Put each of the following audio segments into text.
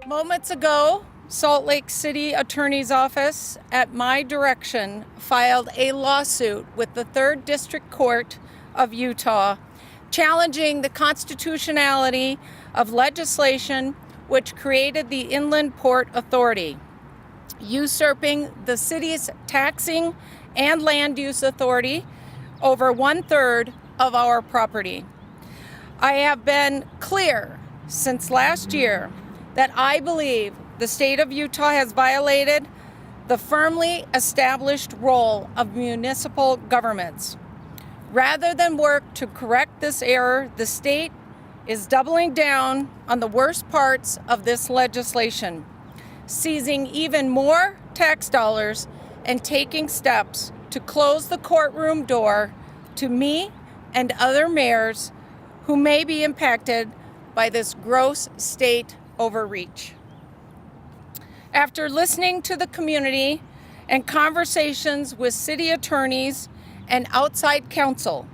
Moments ago, Salt Lake City Attorney's Office, at my direction, filed a lawsuit with the 3rd District Court of Utah, challenging the constitutionality of legislation which created the Inland Port Authority, usurping the city's taxing and land use authority over 1/3 of our property. I have been clear since last year that I believe the state of Utah has violated the firmly established role of municipal governments. Rather than work to correct this error, the state is doubling down on the worst parts of this legislation, seizing even more tax dollars and taking steps to close the courtroom door to me and other mayors who may be impacted by this gross state overreach. After listening to the community and conversations with city attorneys and outside counsel,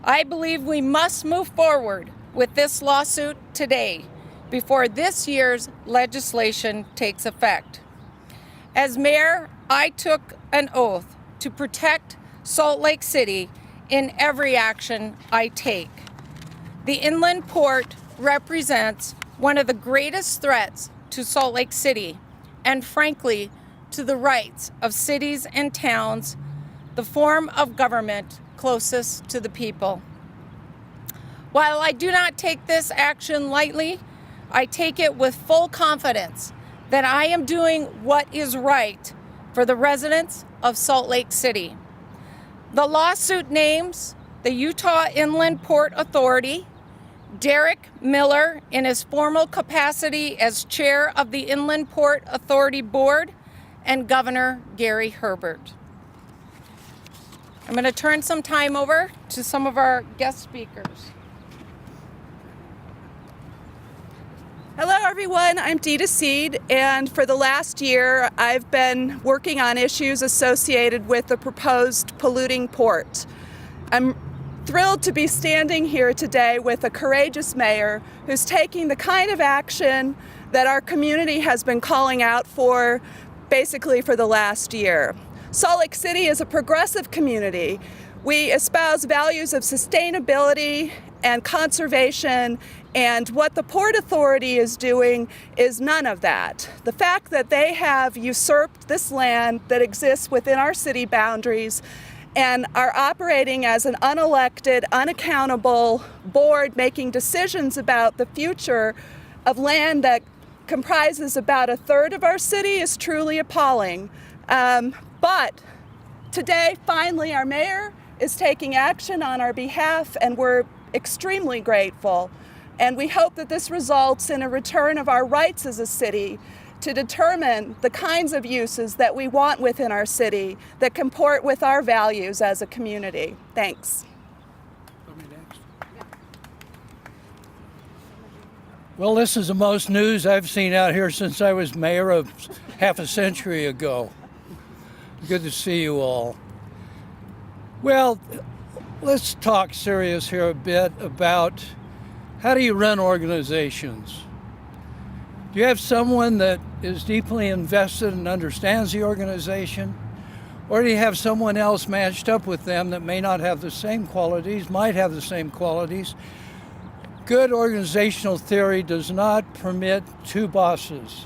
I believe we must move forward with this lawsuit today before this year's legislation takes effect. As mayor, I took an oath to protect Salt Lake City in every action I take. The inland port represents one of the greatest threats to Salt Lake City and, frankly, to the rights of cities and towns, the form of government closest to the people. While I do not take this action lightly, I take it with full confidence that I am doing what is right for the residents of Salt Lake City. The lawsuit names the Utah Inland Port Authority, Derek Miller in his formal capacity as chair of the Inland Port Authority Board, and Governor Gary Herbert. I'm going to turn some time over to some of our guest speakers. Hello everyone, I'm Dita Seed, and for the last year I've been working on issues associated with the proposed polluting port. I'm thrilled to be standing here today with a courageous mayor who's taking the kind of action that our community has been calling out for basically for the last year. Salt Lake City is a progressive community. We espouse values of sustainability and conservation, and what the Port Authority is doing is none of that. The fact that they have usurped this land that exists within our city boundaries and are operating as an unelected, unaccountable board making decisions about the future of land that comprises about 1/3 of our city is truly appalling. But today, finally, our mayor is taking action on our behalf, and we're extremely grateful. And we hope that this results in a return of our rights as a city to determine the kinds of uses that we want within our city that comport with our values as a community. Thanks. Well, this is the most news I've seen out here since I was mayor of half a century ago. Good to see you all. Well, let's talk serious here a bit about how do you run organizations? Do you have someone that is deeply invested and understands the organization? Or do you have someone else matched up with them that may not have the same qualities, might have the same qualities? Good organizational theory does not permit two bosses.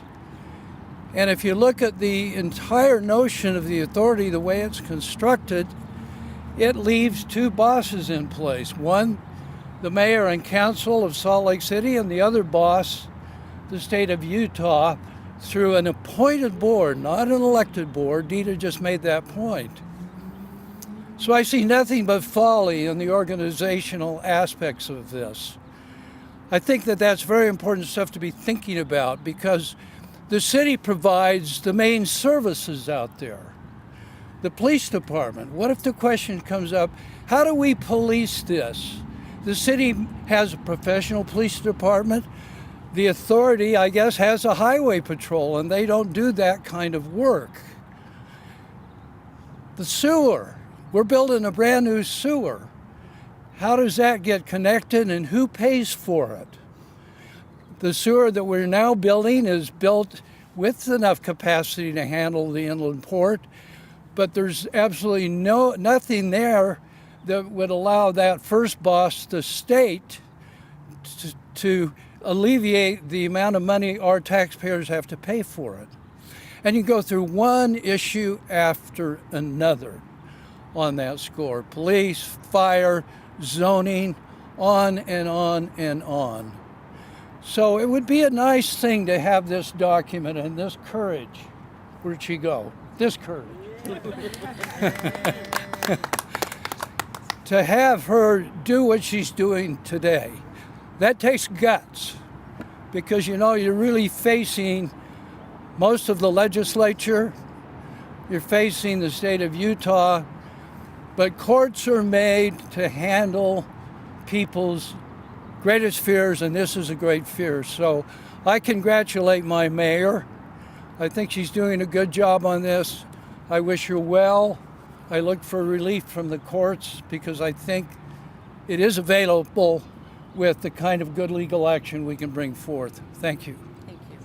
And if you look at the entire notion of the authority, the way it's constructed, it leaves two bosses in place. One, the mayor and council of Salt Lake City, and the other boss, the state of Utah, through an appointed board, not an elected board. Dita just made that point. So I see nothing but folly in the organizational aspects of this. I think that that's very important stuff to be thinking about, because the city provides the main services out there. The police department, what if the question comes up, how do we police this? The city has a professional police department. The authority, I guess, has a highway patrol, and they don't do that kind of work. The sewer, we're building a brand new sewer. How does that get connected, and who pays for it? The sewer that we're now building is built with enough capacity to handle the inland port, but there's absolutely nothing there that would allow that first boss, the state, to alleviate the amount of money our taxpayers have to pay for it. And you go through one issue after another on that score. Police, fire, zoning, on and on and on. So it would be a nice thing to have this document and this courage. Where'd she go? This courage. To have her do what she's doing today. That takes guts, because you're really facing most of the legislature, you're facing the state of Utah, but courts are made to handle people's greatest fears, and this is a great fear. So I congratulate my mayor. I think she's doing a good job on this. I wish her well. I look for relief from the courts because I think it is available with the kind of good legal action we can bring forth. Thank you. Thank you.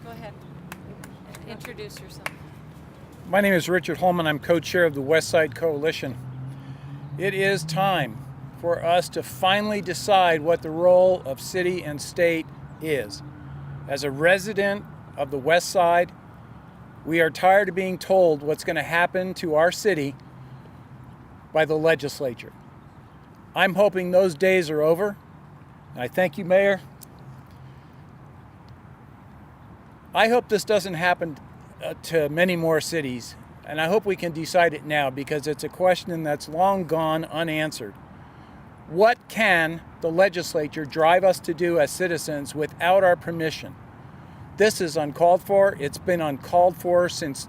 Go ahead. Introduce yourself. My name is Richard Holman. I'm co-chair of the West Side Coalition. It is time for us to finally decide what the role of city and state is. As a resident of the West Side, we are tired of being told what's going to happen to our city by the legislature. I'm hoping those days are over. And I thank you, Mayor. I hope this doesn't happen to many more cities, and I hope we can decide it now, because it's a question that's long gone unanswered. What can the legislature drive us to do as citizens without our permission? This is uncalled for. It's been uncalled for since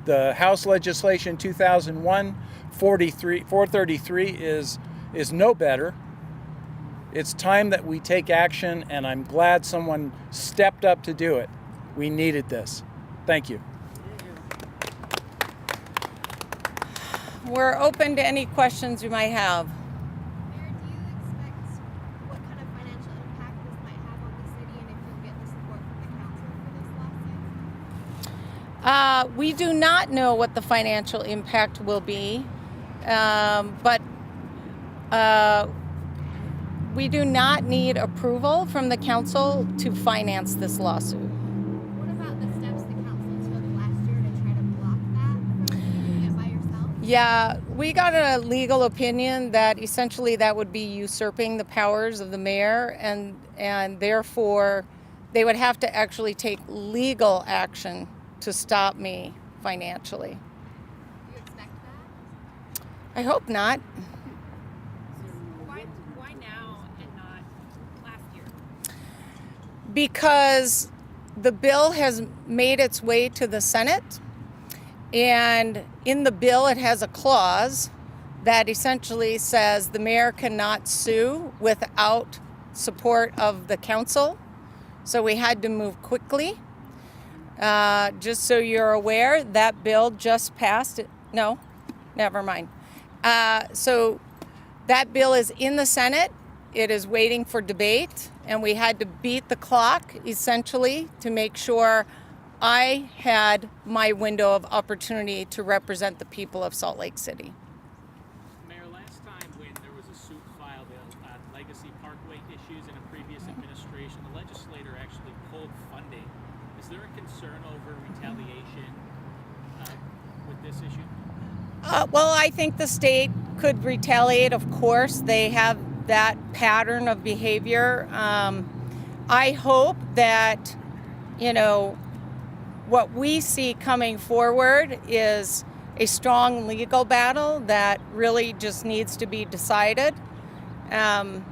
the House legislation 2001. 433 is no better. It's time that we take action, and I'm glad someone stepped up to do it. We needed this. Thank you. We're open to any questions you might have. Mayor, do you expect what kind of financial impact this might have on the city, and if you'll get the support from the council for this lawsuit? We do not know what the financial impact will be, but we do not need approval from the council to finance this lawsuit. What about the steps the council took last year to try to block that from doing it by yourself? Yeah, we got a legal opinion that essentially that would be usurping the powers of the mayor, and therefore they would have to actually take legal action to stop me financially. Do you expect that? I hope not. Why now and not last year? Because the bill has made its way to the Senate, and in the bill it has a clause that essentially says the mayor cannot sue without support of the council. So we had to move quickly. Just so you're aware, that bill just passed. No, never mind. So that bill is in the Senate. It is waiting for debate, and we had to beat the clock essentially to make sure I had my window of opportunity to represent the people of Salt Lake City. Mayor, last time when there was a suit filed on Legacy Parkway issues in a previous administration, the legislator actually pulled funding. Is there a concern over retaliation with this issue? Well, I think the state could retaliate, of course. They have that pattern of behavior. I hope that, what we see coming forward is a strong legal battle that really just needs to be decided. And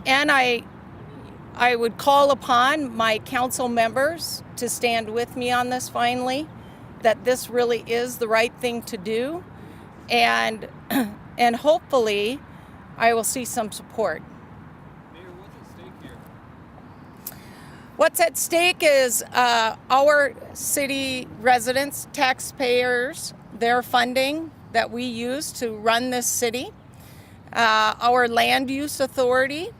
I would call upon my council members to stand with me on this finally, that this really is the right thing to do. And hopefully I will see some support. Mayor, what's at stake here? What's at stake is our city residents, taxpayers, their funding that we use to run this city, our land use authority,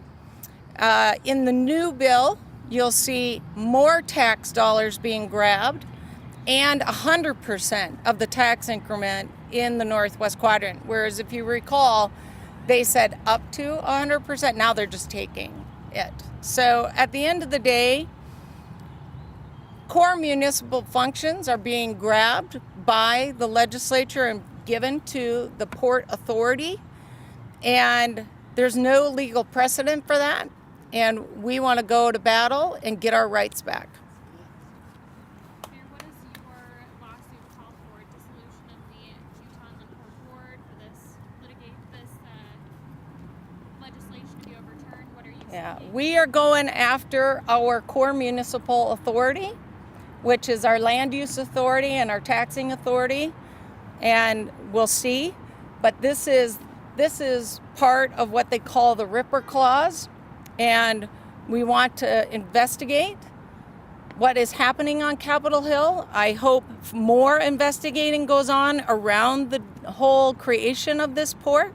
In the new bill, you'll see more tax dollars being grabbed and 100% of the tax increment in the Northwest Quadrant. Whereas if you recall, they said up to 100%. Now they're just taking it. So at the end of the day, core municipal functions are being grabbed by the legislature and given to the Port Authority. And there's no legal precedent for that. And we want to go to battle and get our rights back. Mayor, what does your lawsuit call for? Dissolution of the Utah Inland Port Board for this legislation to be overturned? What are you seeking? We are going after our core municipal authority, which is our land use authority and our taxing authority, and we'll see. But this is part of what they call the Ripper Clause, and we want to investigate what is happening on Capitol Hill. I hope more investigating goes on around the whole creation of this port.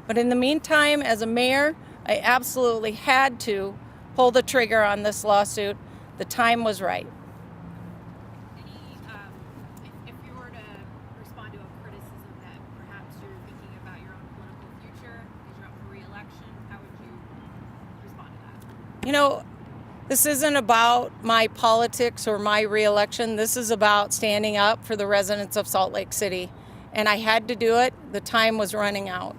But in the meantime, as a mayor, I absolutely had to pull the trigger on this lawsuit. The time was right. If you were to respond to a criticism that perhaps you're thinking about your own political future because you're up for re-election, how would you respond to that? You know, this isn't about my politics or my re-election. This is about standing up for the residents of Salt Lake City. And I had to do it. The time was running out.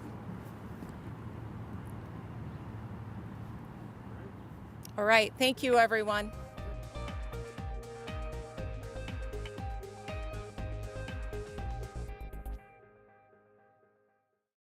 All right. Thank you, everyone.